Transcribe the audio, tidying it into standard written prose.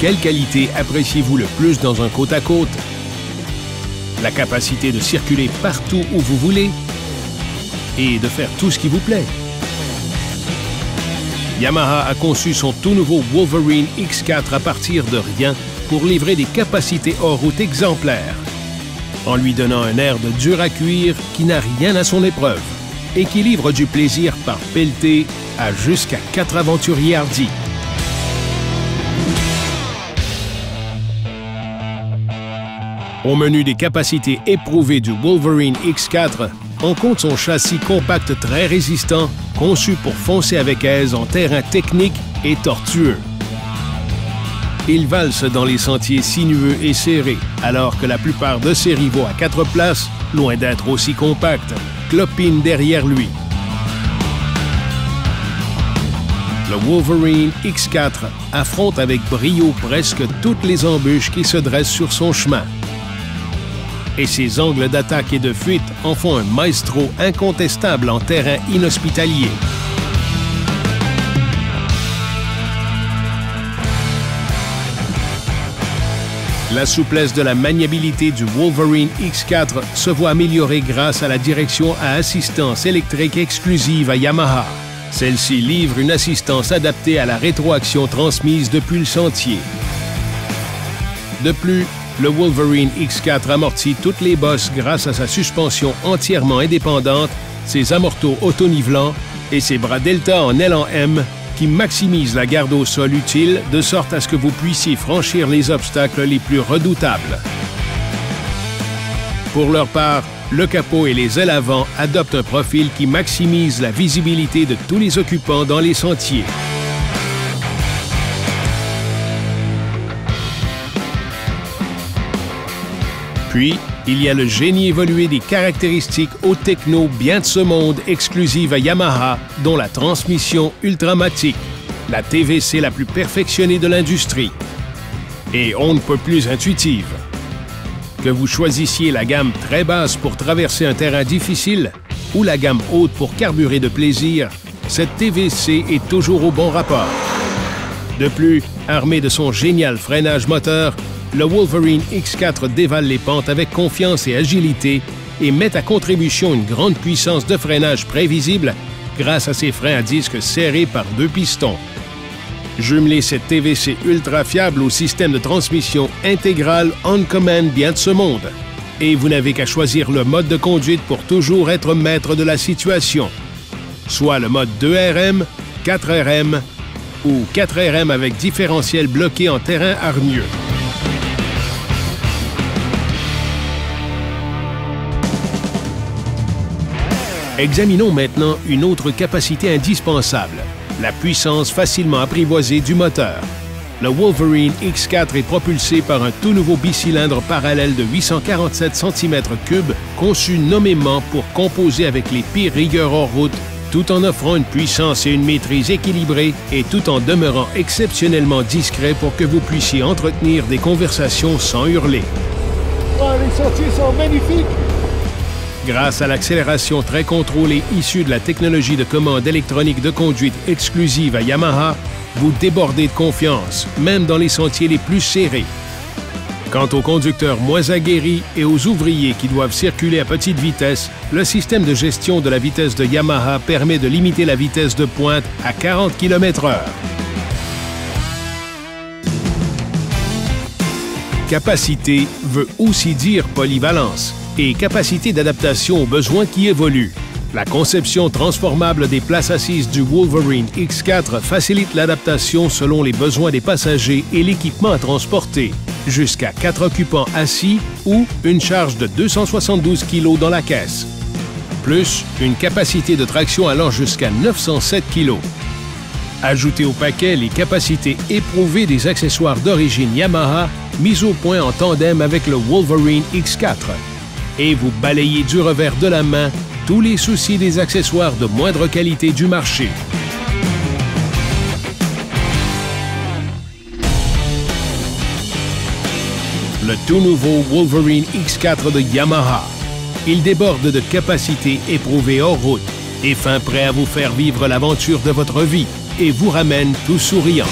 quelle qualité appréciez-vous le plus dans un côte-à-côte? La capacité de circuler partout où vous voulez et de faire tout ce qui vous plaît. Yamaha a conçu son tout nouveau Wolverine X4 à partir de rien pour livrer des capacités hors route exemplaires, en lui donnant un air de dur à cuire qui n'a rien à son épreuve et qui livre du plaisir par pelleté à jusqu'à 4 aventuriers hardis. Au menu des capacités éprouvées du Wolverine X4, on compte son châssis compact très résistant, conçu pour foncer avec aise en terrain technique et tortueux. Il valse dans les sentiers sinueux et serrés, alors que la plupart de ses rivaux à 4 places, loin d'être aussi compacts, clopinent derrière lui. Le Wolverine X4 affronte avec brio presque toutes les embûches qui se dressent sur son chemin. Et ses angles d'attaque et de fuite en font un maestro incontestable en terrain inhospitalier. La souplesse de la maniabilité du Wolverine X4 se voit améliorée grâce à la direction à assistance électrique exclusive à Yamaha. Celle-ci livre une assistance adaptée à la rétroaction transmise depuis le sentier. De plus, le Wolverine X4 amortit toutes les bosses grâce à sa suspension entièrement indépendante, ses amortos auto-nivelants et ses bras Delta en L en M qui maximisent la garde au sol utile de sorte à ce que vous puissiez franchir les obstacles les plus redoutables. Pour leur part, le capot et les ailes avant adoptent un profil qui maximise la visibilité de tous les occupants dans les sentiers. Puis, il y a le génie évolué des caractéristiques haut techno bien de ce monde exclusives à Yamaha, dont la transmission Ultramatic, la TVC la plus perfectionnée de l'industrie. Et on ne peut plus intuitive. Que vous choisissiez la gamme très basse pour traverser un terrain difficile ou la gamme haute pour carburer de plaisir, cette TVC est toujours au bon rapport. De plus, armé de son génial freinage moteur, le Wolverine X4 dévale les pentes avec confiance et agilité et met à contribution une grande puissance de freinage prévisible grâce à ses freins à disque serrés par 2 pistons. Jumelez cette TVC ultra fiable au système de transmission intégrale On Command bien de ce monde. Et vous n'avez qu'à choisir le mode de conduite pour toujours être maître de la situation. Soit le mode 2RM, 4RM ou 4RM avec différentiel bloqué en terrain hargneux. Examinons maintenant une autre capacité indispensable, la puissance facilement apprivoisée du moteur. Le Wolverine X4 est propulsé par un tout nouveau bicylindre parallèle de 847 cm3 conçu nommément pour composer avec les pires rigueurs hors route, tout en offrant une puissance et une maîtrise équilibrées et tout en demeurant exceptionnellement discret pour que vous puissiez entretenir des conversations sans hurler. Oh, les sentiers sont magnifiques! Grâce à l'accélération très contrôlée issue de la technologie de commande électronique de conduite exclusive à Yamaha, vous débordez de confiance, même dans les sentiers les plus serrés. Quant aux conducteurs moins aguerris et aux ouvriers qui doivent circuler à petite vitesse, le système de gestion de la vitesse de Yamaha permet de limiter la vitesse de pointe à 40 km/h. Capacité veut aussi dire polyvalence et capacité d'adaptation aux besoins qui évoluent. La conception transformable des places assises du Wolverine X4 facilite l'adaptation selon les besoins des passagers et l'équipement à transporter, jusqu'à 4 occupants assis ou une charge de 272 kg dans la caisse, plus une capacité de traction allant jusqu'à 907 kg. Ajoutez au paquet les capacités éprouvées des accessoires d'origine Yamaha mis au point en tandem avec le Wolverine X4. Et vous balayez du revers de la main tous les soucis des accessoires de moindre qualité du marché. Le tout nouveau Wolverine X4 de Yamaha. Il déborde de capacités éprouvées hors route et fin prêt à vous faire vivre l'aventure de votre vie et vous ramène tout souriant.